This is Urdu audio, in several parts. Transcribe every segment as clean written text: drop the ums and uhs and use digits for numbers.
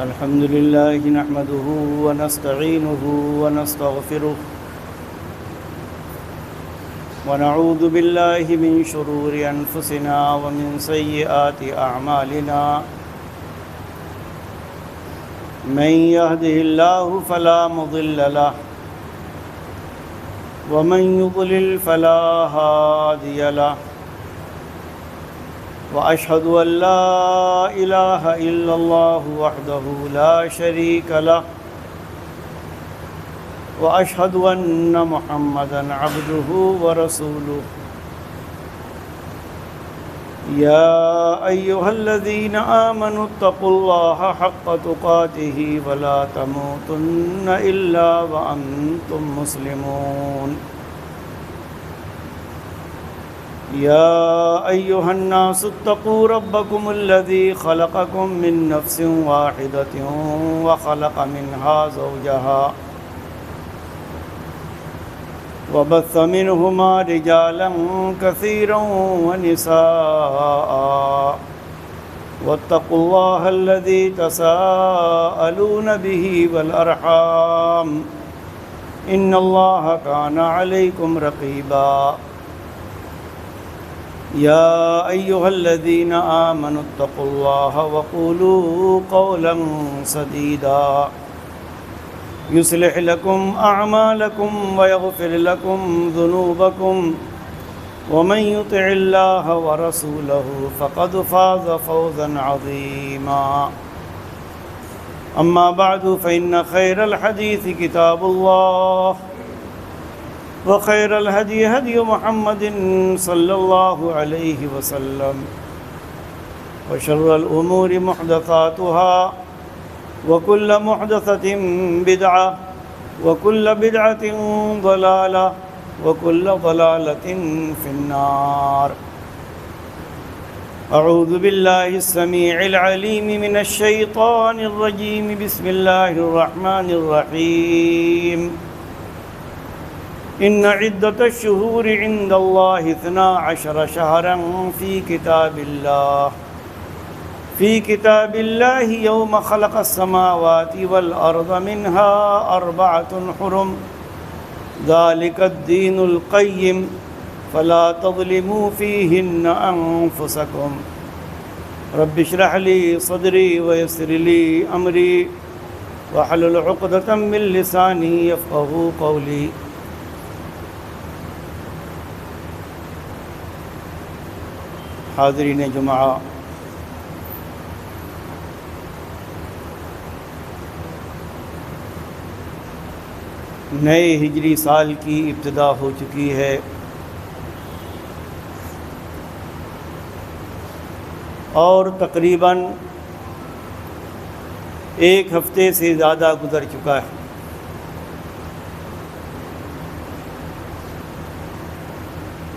الحمد لله نحمده ونستعينه ونستغفره ونعوذ بالله من شرور أنفسنا ومن سيئات أعمالنا من يهده الله فلا مضل له ومن يضلل فلا هادي له وأشهد أن لا إله إلا الله وحده لا شريك له وأشهد أن محمدًا عبده ورسوله يا أيها الذين آمنوا اتقوا الله حق تقاته ولا تموتن إلا وأنتم مسلمون يا أيها الناس اتقوا ربكم الذي خلقكم من نفس واحدة وخلق منها زوجها وبث منهما رجالا كثيرا ونساء واتقوا الله الذي تساءلون به والأرحام إن الله كان عليكم رقيبا يا أيها الذين آمنوا اتقوا الله وقولوا قولا سديدا يصلح لكم أعمالكم ويغفر لكم ذنوبكم ومن يطع الله ورسوله فقد فاز فوزا عظيما أما بعد فإن خير الحديث كتاب الله وخير الهدي هدي محمد صلى الله عليه وسلم وشر الأمور محدثاتها وكل محدثة بدعة وكل بدعة ضلالة وكل ضلالة في النار أعوذ بالله السميع العليم من الشيطان الرجيم بسم الله الرحمن الرحيم إن عدة الشهور عند الله 12 شهرا في كتاب الله يوم خلق السماوات والأرض منها 4 حرم ذلك الدين القيم فلا تظلموا فيهن أنفسكم رب اشرح لي صدري ويسر لي أمري واحلل عقدة من لساني يفقهوا قولي حاضرین جمعہ، نئے ہجری سال کی ابتدا ہو چکی ہے اور تقریباً ایک ہفتے سے زیادہ گزر چکا ہے۔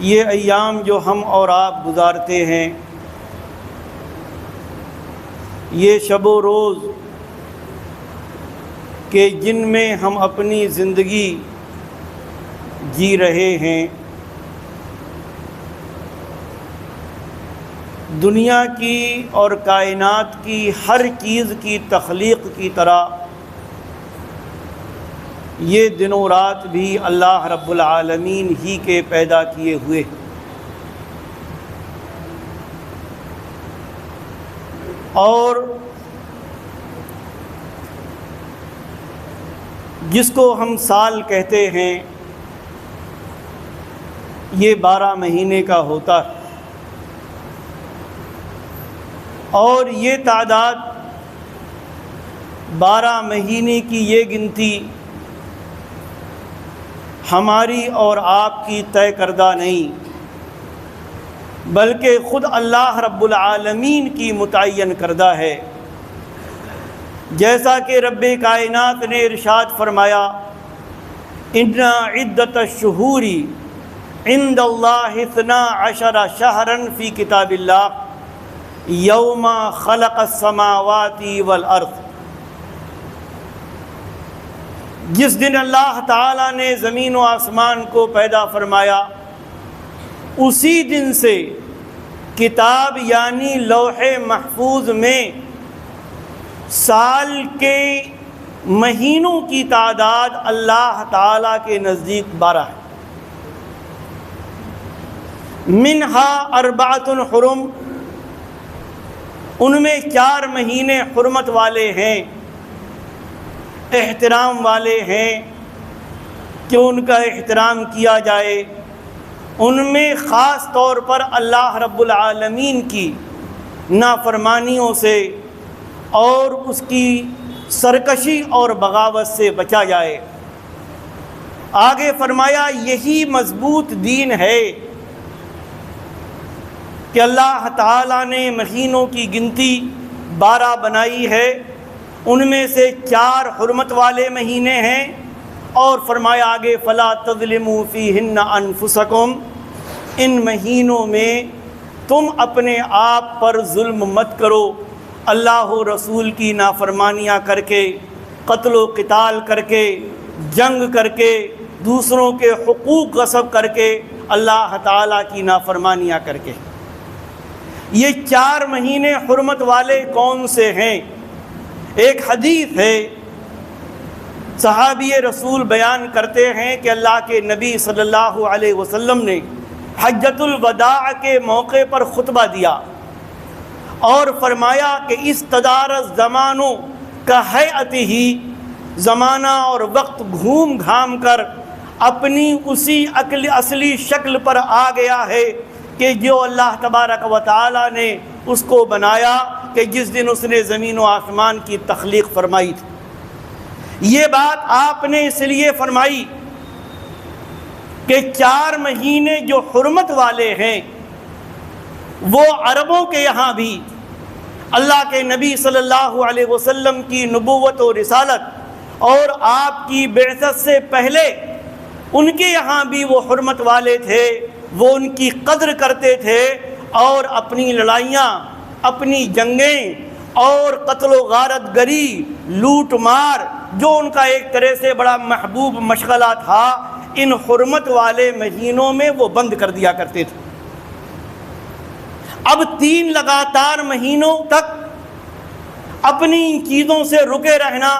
یہ ایام جو ہم اور آپ گزارتے ہیں، یہ شب و روز کہ جن میں ہم اپنی زندگی جی رہے ہیں، دنیا کی اور کائنات کی ہر چیز کی تخلیق کی طرح یہ دن و رات بھی اللہ رب العالمین ہی کے پیدا کیے ہوئے، اور جس کو ہم سال کہتے ہیں یہ 12 مہینے کا ہوتا ہے، اور یہ تعداد 12 مہینے کی یہ گنتی ہماری اور آپ کی طے کردہ نہیں، بلکہ خود اللہ رب العالمین کی متعین کردہ ہے۔ جیسا کہ رب کائنات نے ارشاد فرمایا، ان عدت الشہور عند اللہ 12 شہرا فی کتاب اللہ یوم خلق السماوات والارض۔ جس دن اللہ تعالیٰ نے زمین و آسمان کو پیدا فرمایا، اسی دن سے کتاب یعنی لوح محفوظ میں سال کے مہینوں کی تعداد اللہ تعالیٰ کے نزدیک 12 ہے۔ منہا اربعۃ حرم، ان میں 4 مہینے حرمت والے ہیں، احترام والے ہیں کہ ان کا احترام کیا جائے۔ ان میں خاص طور پر اللہ رب العالمین کی نافرمانیوں سے اور اس کی سرکشی اور بغاوت سے بچا جائے۔ آگے فرمایا یہی مضبوط دین ہے کہ اللہ تعالیٰ نے مہینوں کی گنتی 12 بنائی ہے، ان میں سے 4 حرمت والے مہینے ہیں، اور فرمایا آگے فلا تظلموا فیہن انفسکم، ان مہینوں میں تم اپنے آپ پر ظلم مت کرو، اللہ و رسول کی نافرمانیاں کر کے، قتل و قتال کر کے، جنگ کر کے، دوسروں کے حقوق غصب کر کے، اللہ تعالیٰ کی نافرمانیاں کر کے۔ یہ 4 مہینے حرمت والے کون سے ہیں؟ ایک حدیث ہے، صحابی رسول بیان کرتے ہیں کہ اللہ کے نبی صلی اللہ علیہ وسلم نے حجۃ الوداع کے موقع پر خطبہ دیا اور فرمایا کہ استدار الزمان کہیئتہ، زمانہ اور وقت گھوم گھام کر اپنی اسی اصلی شکل پر آ گیا ہے کہ جو اللہ تبارک و تعالی نے اس کو بنایا کہ جس دن اس نے زمین و آسمان کی تخلیق فرمائی تھی۔ یہ بات آپ نے اس لیے فرمائی کہ 4 مہینے جو حرمت والے ہیں وہ عربوں کے یہاں بھی اللہ کے نبی صلی اللہ علیہ وسلم کی نبوت و رسالت اور آپ کی بعثت سے پہلے ان کے یہاں بھی وہ حرمت والے تھے، وہ ان کی قدر کرتے تھے، اور اپنی لڑائیاں، اپنی جنگیں اور قتل و غارت گری، لوٹ مار، جو ان کا ایک طرح سے بڑا محبوب مشغلہ تھا، ان حرمت والے مہینوں میں وہ بند کر دیا کرتے تھے۔ اب 3 لگاتار مہینوں تک اپنی ان چیزوں سے رکے رہنا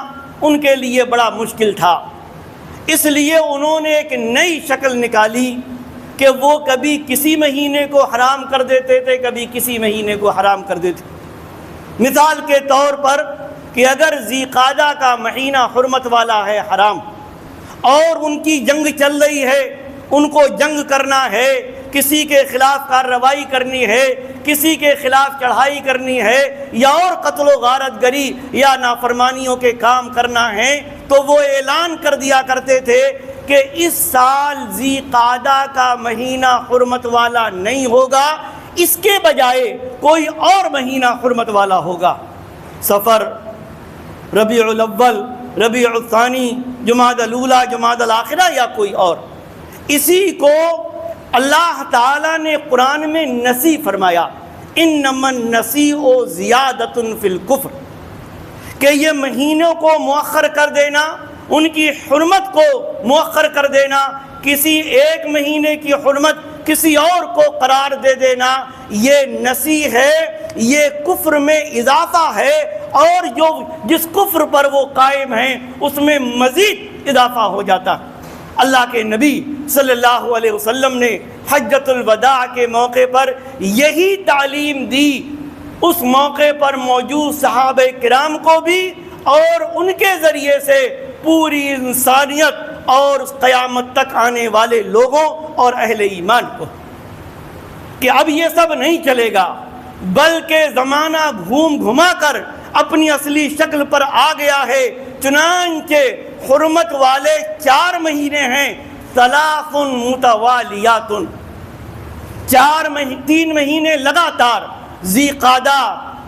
ان کے لیے بڑا مشکل تھا، اس لیے انہوں نے ایک نئی شکل نکالی کہ وہ کبھی کسی مہینے کو حرام کر دیتے تھے، کبھی کسی مہینے کو حرام کر دیتے۔ مثال کے طور پر کہ اگر ذی قعدہ کا مہینہ حرمت والا ہے حرام، اور ان کی جنگ چل رہی ہے، ان کو جنگ کرنا ہے، کسی کے خلاف کارروائی کرنی ہے، کسی کے خلاف چڑھائی کرنی ہے، یا اور قتل و غارت گری یا نافرمانیوں کے کام کرنا ہے، تو وہ اعلان کر دیا کرتے تھے کہ اس سال ذی قعدہ کا مہینہ حرمت والا نہیں ہوگا، اس کے بجائے کوئی اور مہینہ حرمت والا ہوگا۔ سفر، ربیع الاول، ربیع الثانی، جمادی الاولیٰ، جمادی الآخرہ، یا کوئی اور۔ اسی کو اللہ تعالیٰ نے قرآن میں نسی فرمایا، انما النسیء زیادۃ فی الکفر، کہ یہ مہینوں کو مؤخر کر دینا، ان کی حرمت کو مؤخر کر دینا، کسی ایک مہینے کی حرمت کسی اور کو قرار دے دینا، یہ نسی ہے، یہ کفر میں اضافہ ہے، اور جس کفر پر وہ قائم ہیں اس میں مزید اضافہ ہو جاتا۔ اللہ کے نبی صلی اللہ علیہ وسلم نے حجۃ الوداع کے موقع پر یہی تعلیم دی، اس موقع پر موجود صحابہ کرام کو بھی، اور ان کے ذریعے سے پوری انسانیت اور قیامت تک آنے والے لوگوں اور اہل ایمان کو، کہ اب یہ سب نہیں چلے گا، بلکہ زمانہ گھوم گھما کر اپنی اصلی شکل پر آ گیا ہے۔ چنانچہ حرمت والے 4 مہینے ہیں، 3 متوالیات، 3 مہینے لگاتار، ذی قعدہ،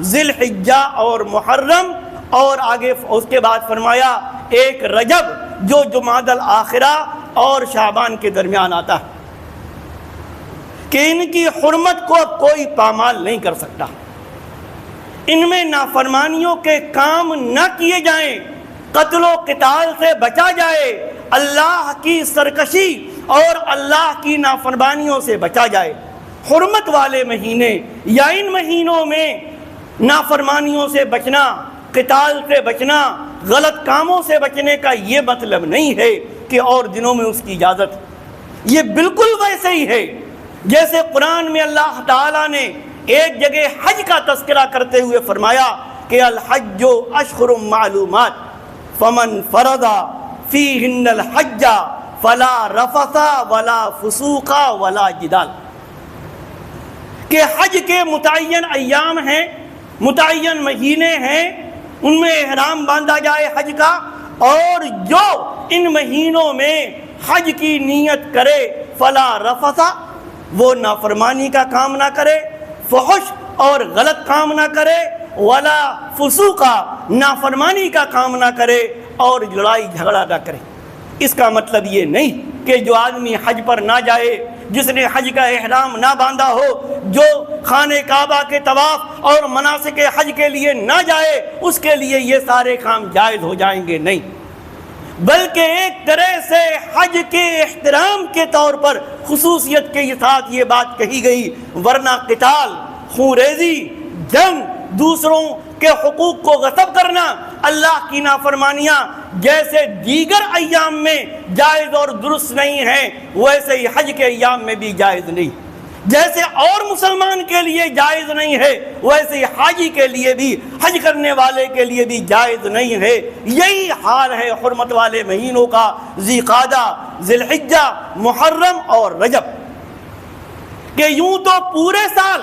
ذی الحجہ اور محرم، اور آگے اس کے بعد فرمایا ایک رجب جو جمادی الآخرہ اور شعبان کے درمیان آتا ہے، کہ ان کی حرمت کو کوئی پامال نہیں کر سکتا، ان میں نافرمانیوں کے کام نہ کیے جائیں، قتل و قتال سے بچا جائے، اللہ کی سرکشی اور اللہ کی نافرمانیوں سے بچا جائے۔ حرمت والے مہینے یا ان مہینوں میں نافرمانیوں سے بچنا، قتال سے بچنا، غلط کاموں سے بچنے کا یہ مطلب نہیں ہے کہ اور دنوں میں اس کی اجازت۔ یہ بالکل ویسے ہی ہے جیسے قرآن میں اللہ تعالیٰ نے ایک جگہ حج کا تذکرہ کرتے ہوئے فرمایا کہ الحج اشہر معلومات فمن فرض فیہن الحج فلا رفث ولا فسوق ولا جدال، کہ حج کے متعین ایام ہیں، متعین مہینے ہیں، ان میں احرام باندھا جائے حج کا، اور جو ان مہینوں میں حج کی نیت کرے فلا رفث، وہ نافرمانی کا کام نہ کرے، فحش اور غلط کام نہ کرے، ولا فسوق، نافرمانی کا کام نہ کرے، اور لڑائی جھگڑا نہ کرے۔ اس کا مطلب یہ نہیں کہ جو آدمی حج پر نہ جائے، جس نے حج کا احرام نہ باندھا ہو، جو خانہ کعبہ کے طواف اور مناسک حج کے لیے نہ جائے، اس کے لیے یہ سارے کام جائز ہو جائیں گے، نہیں، بلکہ ایک طرح سے حج کے احترام کے طور پر خصوصیت کے ساتھ یہ بات کہی گئی، ورنہ قتال، خون ریزی، جنگ، دوسروں کے حقوق کو غصب کرنا، اللہ کی نافرمانیاں جیسے دیگر ایام میں جائز اور درست نہیں ہیں، ویسے ہی حج کے ایام میں بھی جائز نہیں، جیسے اور مسلمان کے لیے جائز نہیں ہے ویسے ہی حاجی کے لیے بھی، حج کرنے والے کے لیے بھی جائز نہیں ہے۔ یہی حال ہے حرمت والے مہینوں کا، ذی قعدہ، ذی الحجہ، محرم اور رجب، کہ یوں تو پورے سال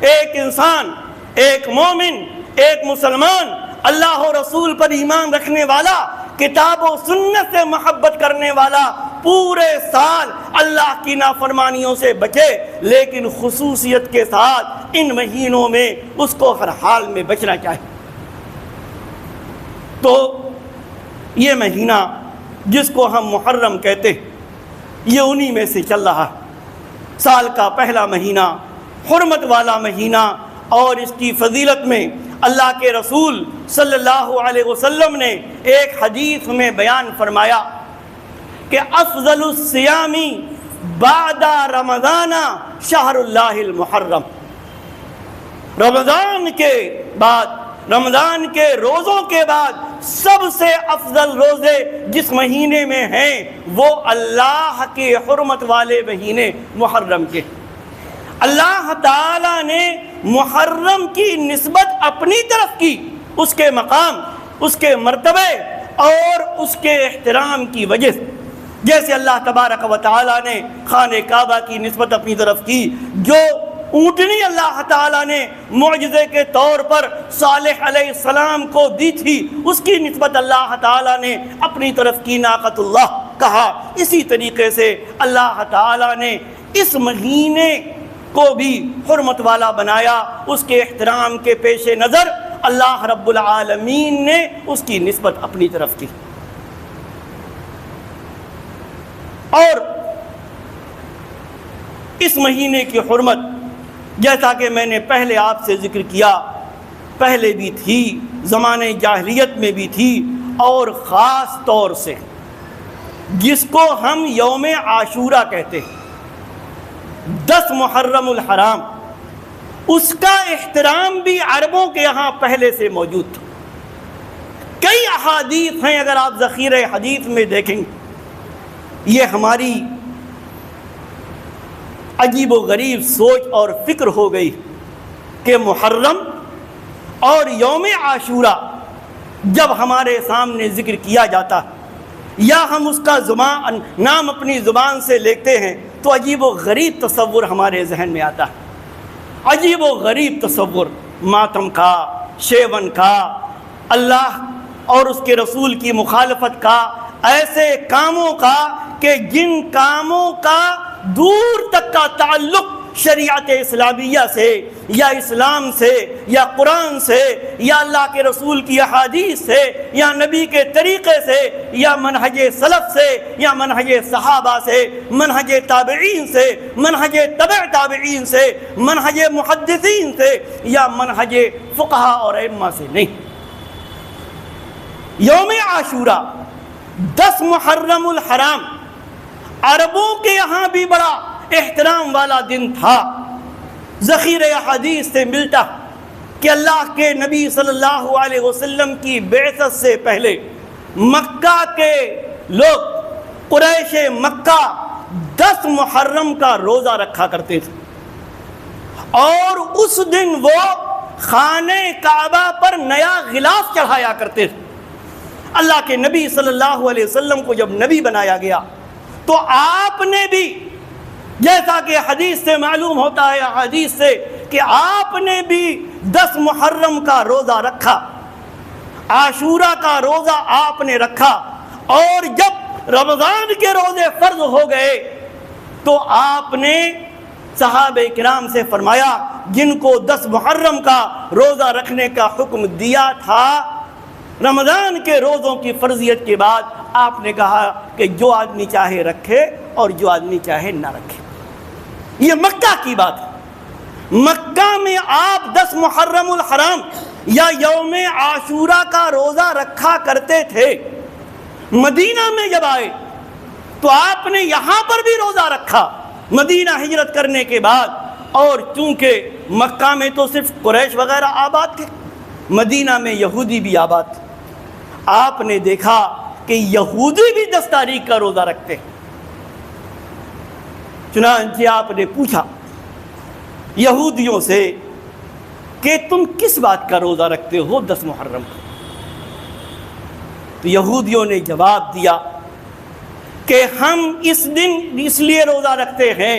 ایک انسان، ایک مومن، ایک مسلمان، اللہ و رسول پر ایمان رکھنے والا، کتاب و سنت سے محبت کرنے والا، پورے سال اللہ کی نافرمانیوں سے بچے، لیکن خصوصیت کے ساتھ ان مہینوں میں اس کو ہر حال میں بچنا چاہیے۔ تو یہ مہینہ جس کو ہم محرم کہتے ہیں، یہ انہی میں سے چل رہا ہے، سال کا پہلا مہینہ، حرمت والا مہینہ، اور اس کی فضیلت میں اللہ کے رسول صلی اللہ علیہ وسلم نے ایک حدیث میں بیان فرمایا کہ افضل الصیام بعد رمضان شہر اللہ المحرم، رمضان کے بعد، رمضان کے روزوں کے بعد سب سے افضل روزے جس مہینے میں ہیں وہ اللہ کے حرمت والے مہینے محرم کے۔ اللہ تعالیٰ نے محرم کی نسبت اپنی طرف کی، اس کے مقام، اس کے مرتبے اور اس کے احترام کی وجہ سے، جیسے اللہ تبارک و تعالیٰ نے خانہ کعبہ کی نسبت اپنی طرف کی، جو اونٹنی اللہ تعالیٰ نے معجزے کے طور پر صالح علیہ السلام کو دی تھی، اس کی نسبت اللہ تعالیٰ نے اپنی طرف کی، ناقۃ اللہ کہا۔ اسی طریقے سے اللہ تعالیٰ نے اس مہینے کو بھی حرمت والا بنایا، اس کے احترام کے پیش نظر اللہ رب العالمین نے اس کی نسبت اپنی طرف کی۔ اور اس مہینے کی حرمت جیسا کہ میں نے پہلے آپ سے ذکر کیا، پہلے بھی تھی، زمانے جاہلیت میں بھی تھی، اور خاص طور سے جس کو ہم یوم عاشورہ کہتے ہیں، 10 محرم الحرام، اس کا احترام بھی عربوں کے یہاں پہلے سے موجود تھا۔ کئی احادیث ہیں، اگر آپ ذخیرہ حدیث میں دیکھیں، یہ ہماری عجیب و غریب سوچ اور فکر ہو گئی کہ محرم اور یوم عاشورہ جب ہمارے سامنے ذکر کیا جاتا یا ہم اس کا نام اپنی زبان سے لیتے ہیں تو عجیب و غریب تصور ہمارے ذہن میں آتا ہے، عجیب و غریب تصور، ماتم کا، شیون کا، اللہ اور اس کے رسول کی مخالفت کا، ایسے کاموں کا کہ جن کاموں کا دور تک کا تعلق شریعت اسلامیہ سے یا اسلام سے یا قرآن سے یا اللہ کے رسول کی احادیث سے یا نبی کے طریقے سے یا منہج سلف سے یا منہج صحابہ سے، منہج تابعین سے، منہج تبع تابعین سے، منہج محدثین سے یا منہج فقہا اور ائمہ سے نہیں۔ یوم عاشورہ 10 محرم الحرام عربوں کے یہاں بھی بڑا احترام والا دن تھا، ذخیرہ حدیث سے ملتا کہ اللہ کے نبی صلی اللہ علیہ وسلم کی بعثت سے پہلے مکہ کے لوگ قریش مکہ 10 محرم کا روزہ رکھا کرتے تھے، اور اس دن وہ خانہ کعبہ پر نیا غلاف چڑھایا کرتے تھے۔ اللہ کے نبی صلی اللہ علیہ وسلم کو جب نبی بنایا گیا تو آپ نے بھی، جیسا کہ حدیث سے معلوم ہوتا ہے، حدیث سے، کہ آپ نے بھی 10 محرم کا روزہ رکھا، عاشورہ کا روزہ آپ نے رکھا، اور جب رمضان کے روزے فرض ہو گئے تو آپ نے صحابہ کرام سے فرمایا، جن کو 10 محرم کا روزہ رکھنے کا حکم دیا تھا رمضان کے روزوں کی فرضیت کے بعد، آپ نے کہا کہ جو آدمی چاہے رکھے اور جو آدمی چاہے نہ رکھے۔ یہ مکہ کی بات ہے۔ مکہ میں آپ 10 محرم الحرام یا یوم عاشورہ کا روزہ رکھا کرتے تھے۔ مدینہ میں جب آئے تو آپ نے یہاں پر بھی روزہ رکھا مدینہ ہجرت کرنے کے بعد، اور چونکہ مکہ میں تو صرف قریش وغیرہ آباد تھے، مدینہ میں یہودی بھی آباد تھے۔ آپ نے دیکھا کہ یہودی بھی 10 تاریخ کا روزہ رکھتے ہیں، چنانچہ آپ نے پوچھا یہودیوں سے کہ تم کس بات کا روزہ رکھتے ہو 10 محرم کا؟ تو یہودیوں نے جواب دیا کہ ہم اس دن اس لیے روزہ رکھتے ہیں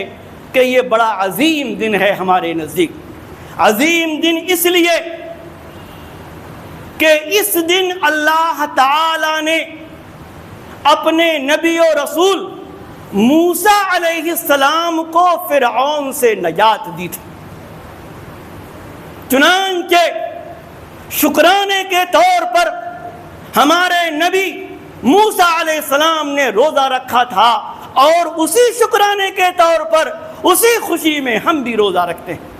کہ یہ بڑا عظیم دن ہے ہمارے نزدیک۔ عظیم دن اس لیے کہ اس دن اللہ تعالی نے اپنے نبی و رسول موسیٰ علیہ السلام کو فرعون سے نجات دی تھی، چنانچہ شکرانے کے طور پر ہمارے نبی موسیٰ علیہ السلام نے روزہ رکھا تھا، اور اسی شکرانے کے طور پر اسی خوشی میں ہم بھی روزہ رکھتے ہیں۔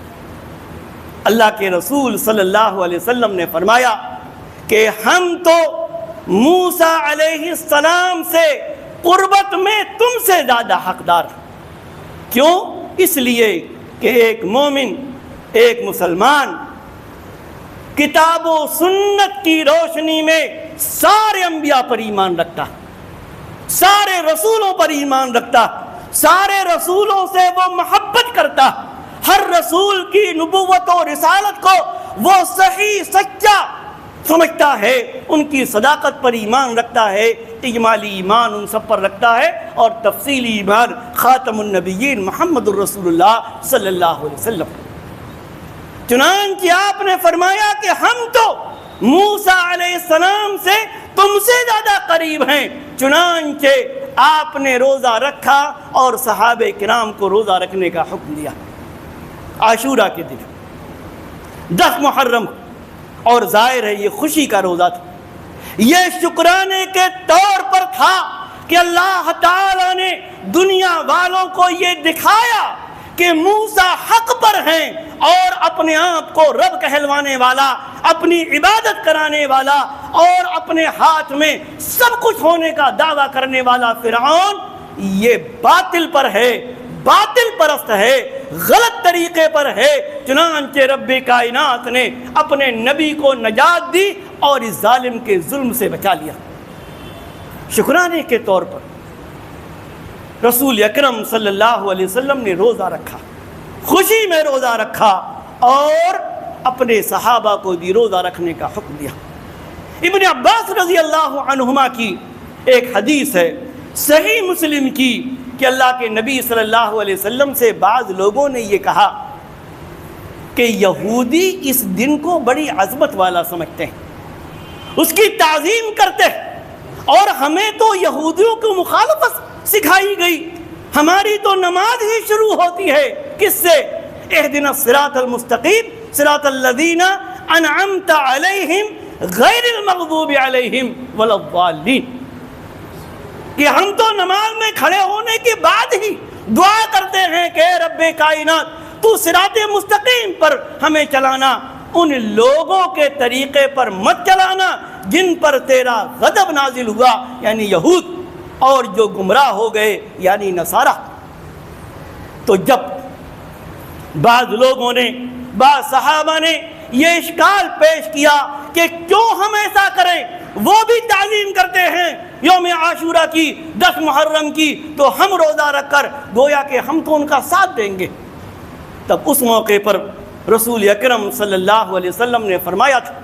اللہ کے رسول صلی اللہ علیہ وسلم نے فرمایا کہ ہم تو موسیٰ علیہ السلام سے قربت میں تم سے زیادہ حقدار ہیں۔ کیوں؟ اس لیے کہ ایک مومن، ایک مسلمان کتاب و سنت کی روشنی میں سارے انبیاء پر ایمان رکھتا، سارے رسولوں پر ایمان رکھتا، سارے رسولوں سے وہ محبت کرتا، ہر رسول کی نبوت و رسالت کو وہ صحیح سچا سمجھتا ہے، ان کی صداقت پر ایمان رکھتا ہے، اجمالی ایمان ان سب پر رکھتا ہے، اور تفصیلی ایمان خاتم النبیین محمد الرسول اللہ صلی اللہ علیہ وسلم۔ چنانچہ آپ نے فرمایا کہ ہم تو موسیٰ علیہ السلام سے تم سے زیادہ قریب ہیں، چنانچہ آپ نے روزہ رکھا اور صحابہ کرام کو روزہ رکھنے کا حکم دیا۔ عاشورہ کے دن 10 محرم، اور ظاہر ہے یہ خوشی کا روزہ تھا، یہ شکرانے کے طور پر تھا کہ اللہ تعالی نے دنیا والوں کو یہ دکھایا کہ موسیٰ حق پر ہیں، اور اپنے آپ کو رب کہلوانے والا، اپنی عبادت کرانے والا، اور اپنے ہاتھ میں سب کچھ ہونے کا دعویٰ کرنے والا فرعون یہ باطل پر ہے، باطل پرست ہے، غلط طریقے پر ہے۔ چنانچہ رب کائنات نے اپنے نبی کو نجات دی اور اس ظالم کے ظلم سے بچا لیا۔ شکرانے کے طور پر رسول اکرم صلی اللہ علیہ وسلم نے روزہ رکھا، خوشی میں روزہ رکھا، اور اپنے صحابہ کو بھی روزہ رکھنے کا حکم دیا۔ ابن عباس رضی اللہ عنہما کی ایک حدیث ہے صحیح مسلم کی کہ اللہ کے نبی صلی اللہ علیہ وسلم سے بعض لوگوں نے یہ کہا کہ یہودی اس دن کو بڑی عظمت والا سمجھتے ہیں، اس کی تعظیم کرتے ہیں، اور ہمیں تو یہودیوں کی مخالفت سکھائی گئی، ہماری تو نماز ہی شروع ہوتی ہے کس سے؟ اہدنا الصراط المستقیم صراط الذین انعمت علیہم غیر المغضوب علیہم ولا الضالین، کہ ہم تو نماز میں کھڑے ہونے کے بعد ہی دعا کرتے ہیں کہ اے رب کائنات تو صراط مستقیم پر ہمیں چلانا، ان لوگوں کے طریقے پر مت چلانا جن پر تیرا غضب نازل ہوا، یعنی یہود، اور جو گمراہ ہو گئے یعنی نصارہ۔ تو جب بعض لوگوں نے، بعض صحابہ نے یہ اشکال پیش کیا کہ کیوں ہم ایسا کریں، وہ بھی تعظیم کرتے ہیں یوم عاشورہ کی، 10 محرم کی، تو ہم روزہ رکھ کر گویا کہ ہم تو ان کا ساتھ دیں گے۔ تب اس موقع پر رسول اکرم صلی اللہ علیہ وسلم نے فرمایا تھا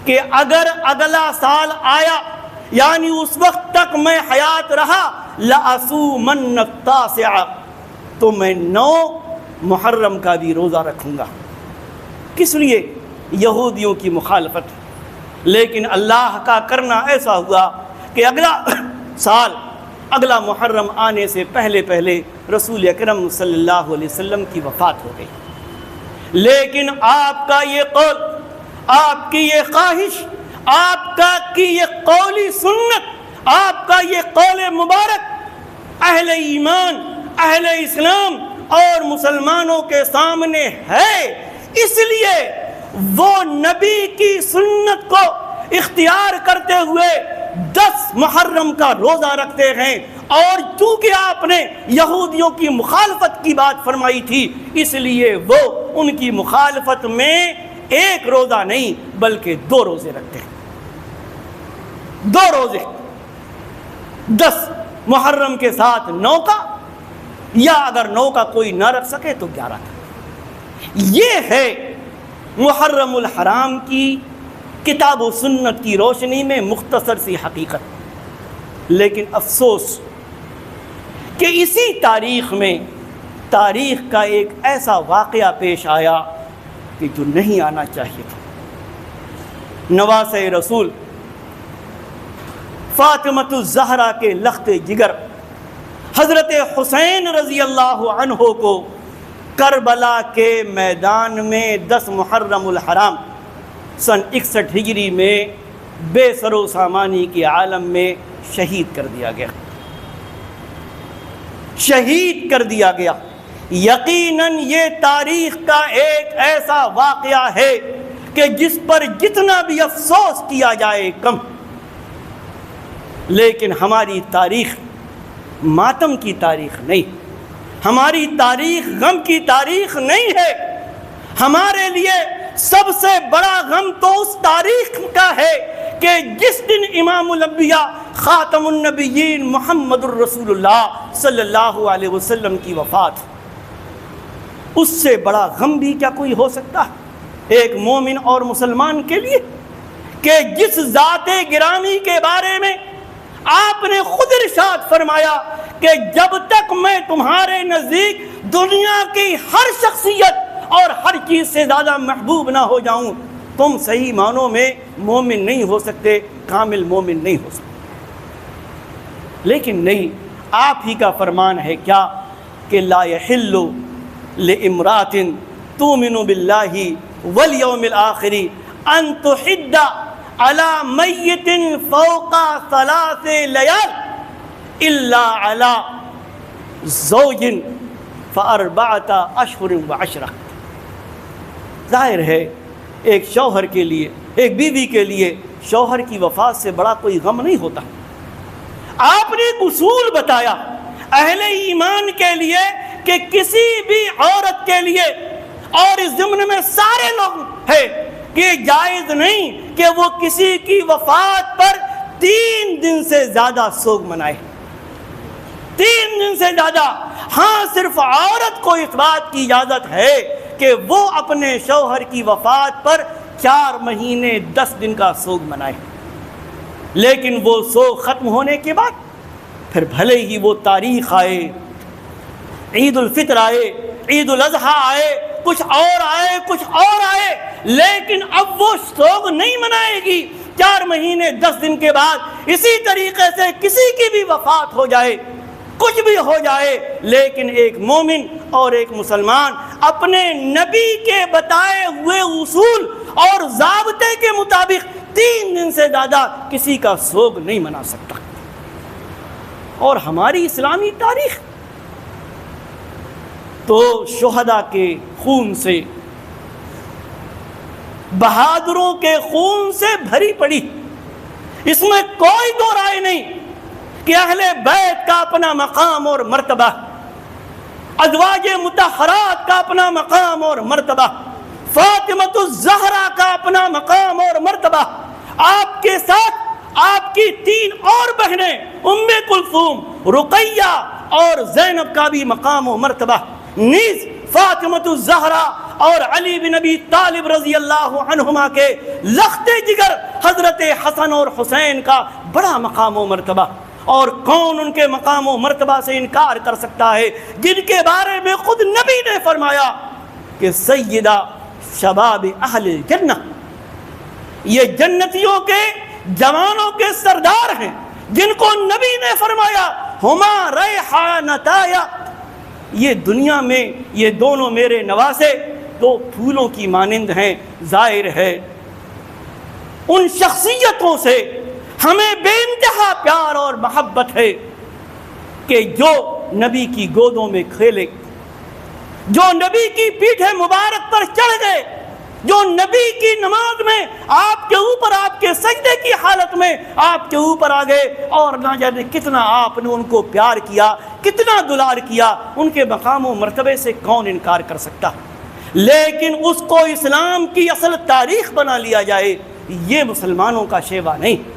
کہ اگر اگلا سال آیا یعنی اس وقت تک میں حیات رہا لَأَصُومَنَّ التَّاسِعَ، تو میں 9 محرم کا بھی روزہ رکھوں گا۔ کس لیے؟ یہودیوں کی مخالفت۔ لیکن اللہ کا کرنا ایسا ہوا کہ اگلا سال، اگلا محرم آنے سے پہلے پہلے رسول اکرم صلی اللہ علیہ وسلم کی وفات ہو گئی۔ لیکن آپ کا یہ قول، آپ کی یہ خواہش، آپ کی یہ قولی سنت، آپ کا یہ قول مبارک اہل ایمان، اہل اسلام اور مسلمانوں کے سامنے ہے، اس لیے وہ نبی کی سنت کو اختیار کرتے ہوئے 10 محرم کا روزہ رکھتے ہیں۔ اور چونکہ آپ نے یہودیوں کی مخالفت کی بات فرمائی تھی، اس لیے وہ ان کی مخالفت میں 1 روزہ نہیں بلکہ 2 روزے رکھتے ہیں۔ 2 روزے، 10 محرم کے ساتھ 9 کا، یا اگر 9 کا کوئی نہ رکھ سکے تو 11 کا۔ یہ ہے محرم الحرام کی کتاب و سنت کی روشنی میں مختصر سی حقیقت۔ لیکن افسوس کہ اسی تاریخ میں تاریخ کا ایک ایسا واقعہ پیش آیا کہ جو نہیں آنا چاہیے تھا۔ نواسۂ رسول فاطمۃ الزہرا کے لخت جگر حضرت حسین رضی اللہ عنہ کو کربلا کے میدان میں 10 محرم الحرام سن 61 ہجری میں بے سر و سامانی کے عالم میں شہید کر دیا گیا، شہید کر دیا گیا۔ یقیناً یہ تاریخ کا ایک ایسا واقعہ ہے کہ جس پر جتنا بھی افسوس کیا جائے کم۔ لیکن ہماری تاریخ ماتم کی تاریخ نہیں، ہماری تاریخ غم کی تاریخ نہیں ہے۔ ہمارے لیے سب سے بڑا غم تو اس تاریخ کا ہے کہ جس دن امام الانبیاء خاتم النبیین محمد الرسول اللہ صلی اللہ علیہ وسلم کی وفات، اس سے بڑا غم بھی کیا کوئی ہو سکتا ہے ایک مومن اور مسلمان کے لیے، کہ جس ذات گرامی کے بارے میں آپ نے خود ارشاد فرمایا کہ جب تک میں تمہارے نزدیک دنیا کی ہر شخصیت اور ہر چیز سے زیادہ محبوب نہ ہو جاؤں، تم صحیح معنوں میں مومن نہیں ہو سکتے، کامل مومن نہیں ہو سکتے۔ لیکن نہیں، آپ ہی کا فرمان ہے کیا کہ لا يحل لامرأۃ تؤمن باللہ والیوم الآخر ان تحد علی میت فوق 3 لیال الا علی زوج ف4 اشہر و10۔ ظاہر ہے ایک شوہر کے لیے، ایک بیوی کے لیے شوہر کی وفات سے بڑا کوئی غم نہیں ہوتا۔ آپ نے ایک اصول بتایا اہل ایمان کے لیے کہ کسی بھی عورت کے لیے، اور اس ضمن میں سارے لوگ ہیں، کہ جائز نہیں کہ وہ کسی کی وفات پر 3 دن سے زیادہ سوگ منائے، 3 دن سے زیادہ۔ ہاں، صرف عورت کو اس بات کی اجازت ہے کہ وہ اپنے شوہر کی وفات پر 4 مہینے 10 دن کا سوگ منائے، لیکن وہ سوگ ختم ہونے کے بعد پھر بھلے ہی وہ تاریخ آئے، عید الفطر آئے، عید الاضحیٰ آئے، کچھ اور آئے، کچھ اور آئے، لیکن اب وہ سوگ نہیں منائے گی۔ 4 مہینے 10 دن کے بعد اسی طریقے سے کسی کی بھی وفات ہو جائے، کچھ بھی ہو جائے، لیکن ایک مومن اور ایک مسلمان اپنے نبی کے بتائے ہوئے اصول اور ضابطے کے مطابق 3 دن سے زیادہ کسی کا سوگ نہیں منا سکتا۔ اور ہماری اسلامی تاریخ تو شہداء کے خون سے، بہادروں کے خون سے بھری پڑی، اس میں کوئی دو رائے نہیں کہ اہل بیت کا اپنا مقام اور مرتبہ، ازواج مطہرات کا اپنا مقام اور مرتبہ، فاطمۃ الزہرا کا اپنا مقام اور مرتبہ، آپ کے ساتھ آپ کی 3 اور بہنیں ام کلثوم، رقیہ اور زینب کا بھی مقام و مرتبہ، نیز فاطمۃ الزہرا اور علی بن ابی طالب رضی اللہ عنہما کے لخت جگر حضرت حسن اور حسین کا بڑا مقام و مرتبہ، اور کون ان کے مقام و مرتبہ سے انکار کر سکتا ہے جن کے بارے میں خود نبی نے فرمایا کہ سیدہ شباب اہل الجنہ، یہ جنتیوں کے جوانوں کے سردار ہیں، جن کو نبی نے فرمایا ہما ریحانتایا، یہ دنیا میں یہ دونوں میرے نواسے 2 پھولوں کی مانند ہیں۔ ظاہر ہے ان شخصیتوں سے ہمیں بے انتہا پیار اور محبت ہے کہ جو نبی کی گودوں میں کھیلے، جو نبی کی پیٹھ مبارک پر چڑھ گئے، جو نبی کی نماز میں آپ کے اوپر، آپ کے سجدے کی حالت میں آپ کے اوپر آ گئے، اور نہ جانے کتنا آپ نے ان کو پیار کیا، کتنا دلار کیا، ان کے مقام و مرتبے سے کون انکار کر سکتا؟ لیکن اس کو اسلام کی اصل تاریخ بنا لیا جائے، یہ مسلمانوں کا شیوا نہیں،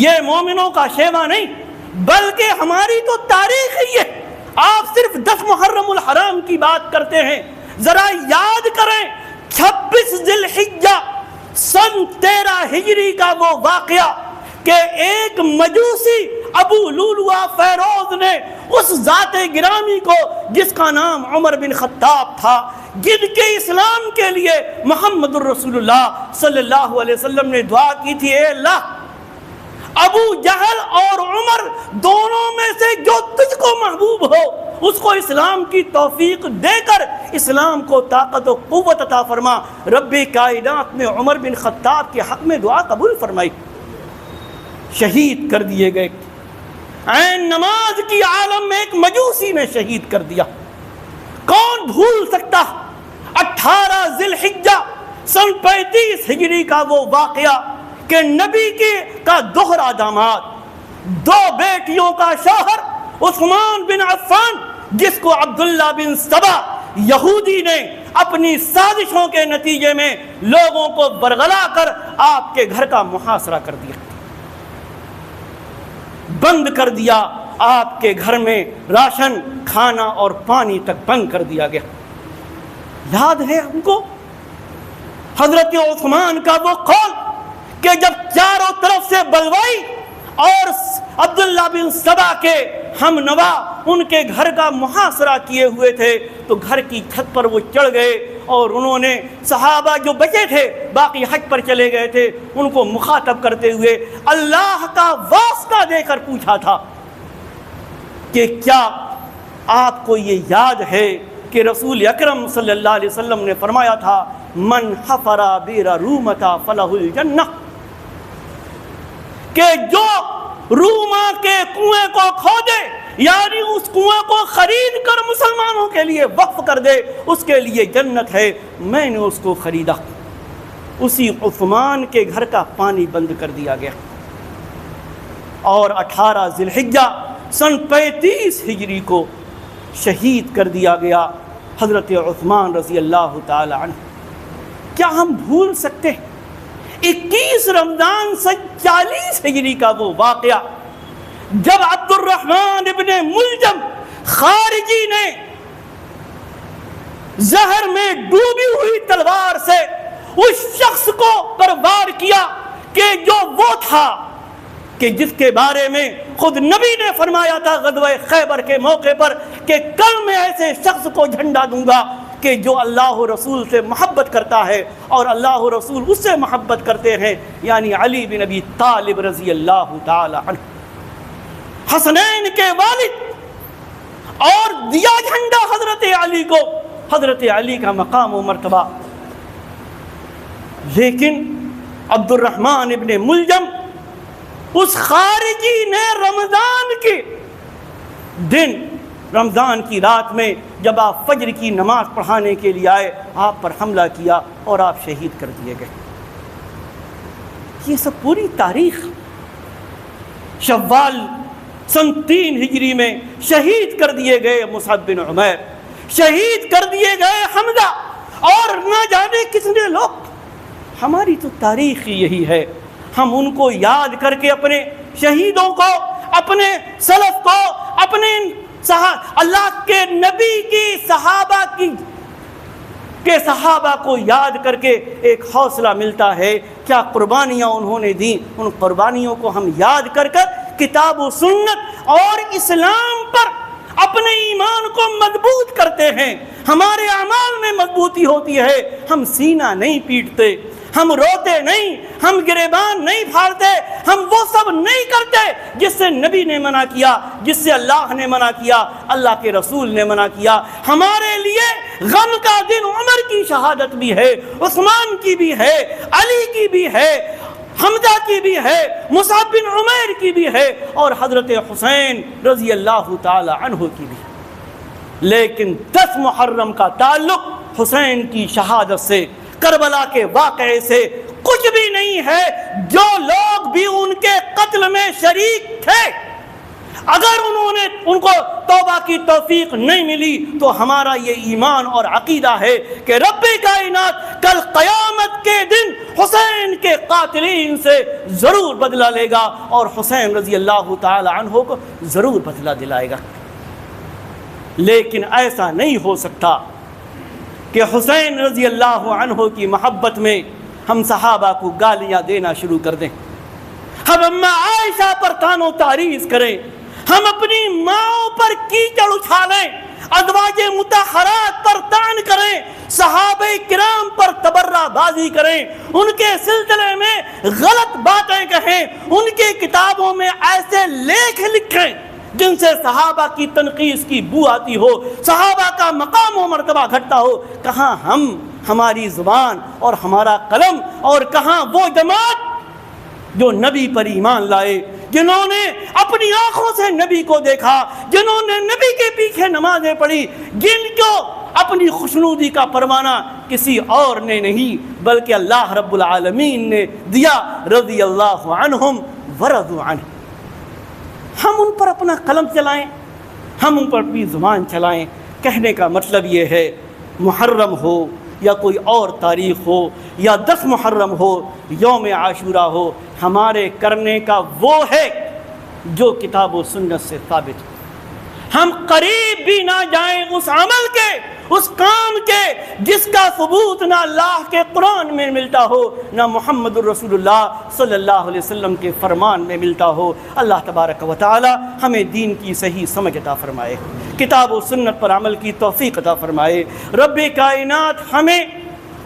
یہ مومنوں کا شیوا نہیں، بلکہ ہماری تو تاریخ ہی ہے۔ آپ صرف 10 محرم الحرام کی بات کرتے ہیں، ذرا یاد کریں 26 ذی الحجہ سن 13 ہجری کا وہ واقعہ کہ ایک مجوسی ابو لؤلؤہ فیروز نے اس ذات گرامی کو جس کا نام عمر بن خطاب تھا، جن کے اسلام کے لیے محمد الرسول اللہ صلی اللہ علیہ وسلم نے دعا کی تھی، اے اللہ ابو جہل اور عمر دونوں میں سے جو تجھ کو محبوب ہو اس کو اسلام کی توفیق دے کر اسلام کو طاقت و قوت عطا فرما۔ رب کائنات نے عمر بن خطاب کے حق میں دعا قبول فرمائی، شہید کر دیے گئے۔ عین نماز کی عالم میں ایک مجوسی نے شہید کر دیا۔ کون بھول سکتا 18 ذی الحجہ سن 35 ہجری کا وہ واقعہ کہ نبی کا دوہرا داماد، 2 بیٹیوں کا شوہر عثمان بن عفان، جس کو عبداللہ بن سبا یہودی نے اپنی سازشوں کے نتیجے میں لوگوں کو برگلا کر آپ کے گھر کا محاصرہ کر دیا، بند کر دیا، آپ کے گھر میں راشن، کھانا اور پانی تک بند کر دیا گیا۔ یاد ہے ہم کو حضرت عثمان کا وہ قول کہ جب چاروں طرف سے بلوائی اور عبداللہ بن سبا کے ہم نوا ان کے گھر کا محاصرہ کیے ہوئے تھے تو گھر کی چھت پر وہ چڑھ گئے، اور انہوں نے صحابہ جو بچے تھے باقی حج پر چلے گئے تھے ان کو مخاطب کرتے ہوئے اللہ کا واسطہ دے کر پوچھا تھا کہ کیا آپ کو یہ یاد ہے کہ رسول اکرم صلی اللہ علیہ وسلم نے فرمایا تھا من حفر بئر رومہ فلہ الجنہ، کہ جو روما کے کنویں کو کھودے یعنی اس کنویں کو خرید کر مسلمانوں کے لیے وقف کر دے اس کے لیے جنت ہے۔ میں نے اس کو خریدا، اسی عثمان کے گھر کا پانی بند کر دیا گیا، اور 18 ذی الحجہ سن 35 ہجری کو شہید کر دیا گیا حضرت عثمان رضی اللہ تعالی عنہ۔ کیا ہم بھول سکتے 21 رمضان سن 40 ہجری کا وہ واقعہ جب عبد الرحمن ابن ملجم خارجی نے زہر میں ڈوبی ہوئی تلوار سے اس شخص کو پر وار کیا کہ جو وہ تھا کہ جس کے بارے میں خود نبی نے فرمایا تھا غزوہ خیبر کے موقع پر کہ کل میں ایسے شخص کو جھنڈا دوں گا کہ جو اللہ و رسول سے محبت کرتا ہے اور اللہ و رسول اس سے محبت کرتے ہیں، یعنی علی بن ابی طالب رضی اللہ تعالی عنہ، حسنین کے والد، اور دیا جھنڈا حضرت علی کو، حضرت علی کا مقام و مرتبہ۔ لیکن عبد الرحمن ابن ملجم اس خارجی نے رمضان کے دن، رمضان کی رات میں جب آپ فجر کی نماز پڑھانے کے لیے آئے آپ پر حملہ کیا اور آپ شہید کر دیے گئے۔ یہ سب پوری تاریخ۔ شوال سن 3 ہجری میں شہید کر دیے گئے مصعب بن عمیر، شہید کر دیے گئے حمزہ، اور نہ جانے کتنے لوگ. ہماری تو تاریخ ہی یہی ہے. ہم ان کو یاد کر کے اپنے شہیدوں کو، اپنے سلف کو، اپنے اللہ کے نبی کی صحابہ کو یاد کر کے ایک حوصلہ ملتا ہے. کیا قربانیاں انہوں نے دیں، ان قربانیوں کو ہم یاد کر کر کتاب و سنت اور اسلام پر اپنے ایمان کو مضبوط کرتے ہیں. ہمارے اعمال میں مضبوطی ہوتی ہے. ہم سینہ نہیں پیٹتے، ہم روتے نہیں، ہم گریبان نہیں پھاڑتے، ہم وہ سب نہیں کرتے جس سے نبی نے منع کیا، جس سے اللہ نے منع کیا، اللہ کے رسول نے منع کیا. ہمارے لیے غم کا دن عمر کی شہادت بھی ہے، عثمان کی بھی ہے، علی کی بھی ہے، حمزہ کی بھی ہے، مصعب بن عمیر کی بھی ہے، اور حضرت حسین رضی اللہ تعالی عنہ کی بھی. لیکن 10 محرم کا تعلق حسین کی شہادت سے، کربلا کے واقعے سے کچھ بھی نہیں ہے. جو لوگ بھی ان کے قتل میں شریک تھے، اگر ان کو توبہ کی توفیق نہیں ملی تو ہمارا یہ ایمان اور عقیدہ ہے کہ رب کائنات کل قیامت کے دن حسین کے قاتلین سے ضرور بدلہ لے گا، اور حسین رضی اللہ تعالی عنہ کو ضرور بدلہ دلائے گا. لیکن ایسا نہیں ہو سکتا کہ حسین رضی اللہ عنہ کی محبت میں ہم صحابہ کو گالیاں دینا شروع کر دیں، ہم اماں عائشہ پر طعن و تعریض کریں، ہم اپنی ماؤں پر کیچڑ اچھالیں، ازواج مطہرات پر طعن کریں، صحابہ کرام پر تبرہ بازی کریں، ان کے سلسلے میں غلط باتیں کہیں، ان کی کتابوں میں ایسے لکھ لکھیں جن سے صحابہ کی تنقیص کی بو آتی ہو، صحابہ کا مقام و مرتبہ گھٹتا ہو. کہاں ہم، ہماری زبان اور ہمارا قلم، اور کہاں وہ جماعت جو نبی پر ایمان لائے، جنہوں نے اپنی آنکھوں سے نبی کو دیکھا، جنہوں نے نبی کے پیچھے نمازیں پڑھی، جن کو اپنی خوشنودی کا پروانہ کسی اور نے نہیں بلکہ اللہ رب العالمین نے دیا. رضی اللہ عنہم ورضوا عنہ. ہم ان پر اپنا قلم چلائیں، ہم ان پر اپنی زبان چلائیں. کہنے کا مطلب یہ ہے، محرم ہو یا کوئی اور تاریخ ہو، یا 10 محرم ہو، یوم عاشورہ ہو، ہمارے کرنے کا وہ ہے جو کتاب و سنت سے ثابت ہو. ہم قریب بھی نہ جائیں اس عمل کے، اس کام کے جس کا ثبوت نہ اللہ کے قرآن میں ملتا ہو، نہ محمد الرسول اللہ صلی اللہ علیہ وسلم کے فرمان میں ملتا ہو. اللہ تبارک و تعالی ہمیں دین کی صحیح سمجھ عطا فرمائے، کتاب و سنت پر عمل کی توفیق عطا فرمائے. رب کائنات ہمیں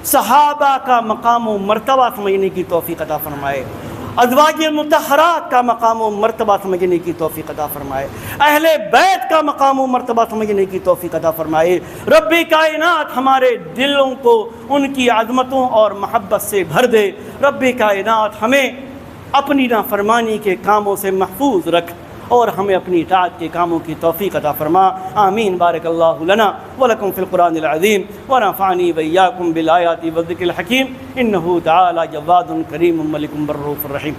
صحابہ کا مقام و مرتبہ سمجھنے کی توفیق عطا فرمائے، ازواج مطہرات کا مقام و مرتبہ سمجھنے کی توفیق عطا فرمائے، اہل بیت کا مقام و مرتبہ سمجھنے کی توفیق عطا فرمائے. رب کائنات ہمارے دلوں کو ان کی عظمتوں اور محبت سے بھر دے. رب کائنات ہمیں اپنی نافرمانی کے کاموں سے محفوظ رکھ اور ہمیں اپنی اطاعت کے کاموں کی توفیق عطا فرما. آمین. بارک اللہ لنا ولکم فی القرآن العظیم ونفعنی وإیاکم بالآیات والذکر الحکیم. انہ تعالی جواد کریم ملک بر رؤوف رحیم.